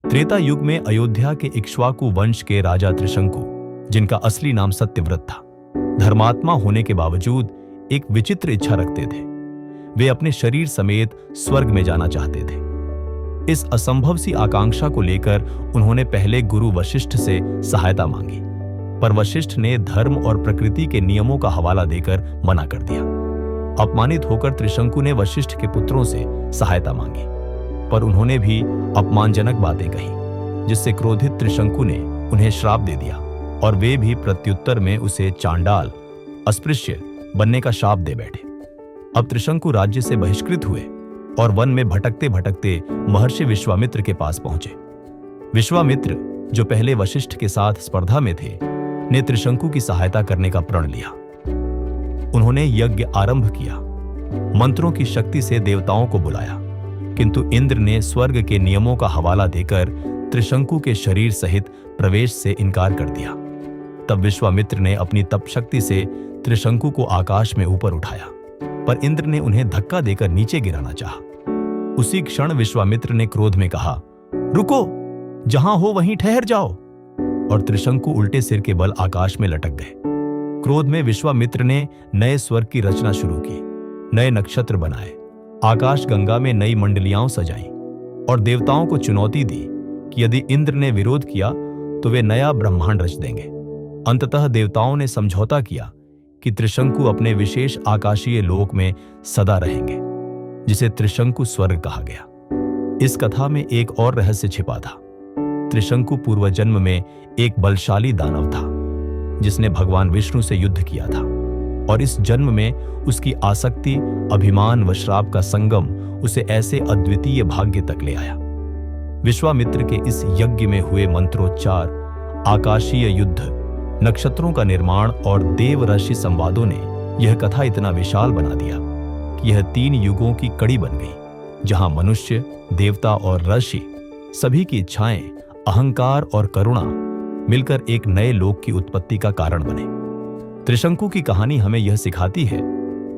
त्रेता युग में अयोध्या के इक्ष्वाकु वंश के राजा त्रिशंकु, जिनका असली नाम सत्यव्रत था, धर्मात्मा होने के बावजूद एक विचित्र इच्छा रखते थे। वे अपने शरीर समेत स्वर्ग में जाना चाहते थे। इस असंभव सी आकांक्षा को लेकर उन्होंने पहले गुरु वशिष्ठ से सहायता मांगी, पर वशिष्ठ ने धर्म और प्रकृति के नियमों का हवाला देकर मना कर दिया। अपमानित होकर त्रिशंकु ने वशिष्ठ के पुत्रों से सहायता मांगी, पर उन्होंने भी अपमानजनक बातें कही, जिससे क्रोधित त्रिशंकु ने उन्हें श्राप दे दिया और वे भी प्रत्युत्तर में उसे चांडाल, अस्पृश्य बनने का शाप दे बैठे। अब त्रिशंकु राज्य से बहिष्कृत हुए और वन में भटकते भटकते महर्षि विश्वामित्र के पास पहुंचे। विश्वामित्र, जो पहले वशिष्ठ के साथ स्पर्धा में थे, ने त्रिशंकु की सहायता करने का प्रण लिया। उन्होंने यज्ञ आरंभ किया, मंत्रों की शक्ति से देवताओं को बुलाया, किंतु इंद्र ने स्वर्ग के नियमों का हवाला देकर त्रिशंकु के शरीर सहित प्रवेश से इनकार कर दिया। तब विश्वामित्र ने अपनी तप शक्ति से त्रिशंकु को आकाश में ऊपर उठाया, पर इंद्र ने उन्हें धक्का देकर नीचे गिराना चाहा। उसी क्षण विश्वामित्र ने क्रोध में कहा, रुको, जहां हो वहीं ठहर जाओ, और त्रिशंकु उल्टे सिर के बल आकाश में लटक गए। क्रोध में विश्वामित्र ने नए स्वर्ग की रचना शुरू की, नए नक्षत्र बनाए, आकाश गंगा में नई मंडलियां सजाई और देवताओं को चुनौती दी कि यदि इंद्र ने विरोध किया तो वे नया ब्रह्मांड रच देंगे। अंततः देवताओं ने समझौता किया कि त्रिशंकु अपने विशेष आकाशीय लोक में सदा रहेंगे, जिसे त्रिशंकु स्वर्ग कहा गया। इस कथा में एक और रहस्य छिपा था। त्रिशंकु पूर्व जन्म में एक बलशाली दानव था, जिसने भगवान विष्णु से युद्ध किया था, और इस जन्म में उसकी आसक्ति, अभिमान व श्राप का संगम उसे ऐसे अद्वितीय भाग्य तक ले आया। विश्वामित्र के इस यज्ञ में हुए मंत्रोच्चार, आकाशीय युद्ध, नक्षत्रों का निर्माण और देव ऋषि संवादों ने यह कथा इतना विशाल बना दिया कि यह 3 युगों की कड़ी बन गई, जहां मनुष्य, देवता और ऋषि सभी की इच्छाएं, अहंकार और करुणा मिलकर एक नए लोक की उत्पत्ति का कारण बने। त्रिशंकु की कहानी हमें यह सिखाती है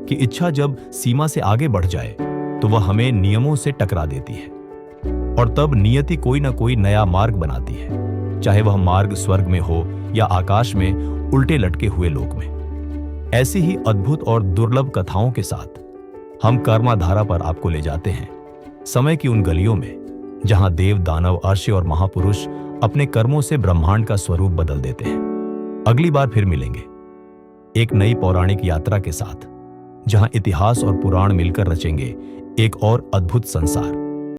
कि इच्छा जब सीमा से आगे बढ़ जाए तो वह हमें नियमों से टकरा देती है, और तब नियति कोई ना कोई नया मार्ग बनाती है, चाहे वह मार्ग स्वर्ग में हो या आकाश में उल्टे लटके हुए लोक में। ऐसी ही अद्भुत और दुर्लभ कथाओं के साथ हम कर्माधारा पर आपको ले जाते हैं, समय की उन गलियों में जहां देव, दानव, अर्षि और महापुरुष अपने कर्मों से ब्रह्मांड का स्वरूप बदल देते हैं। अगली बार फिर मिलेंगे एक नई पौराणिक यात्रा के साथ, जहां इतिहास और पुराण मिलकर रचेंगे एक और अद्भुत संसार।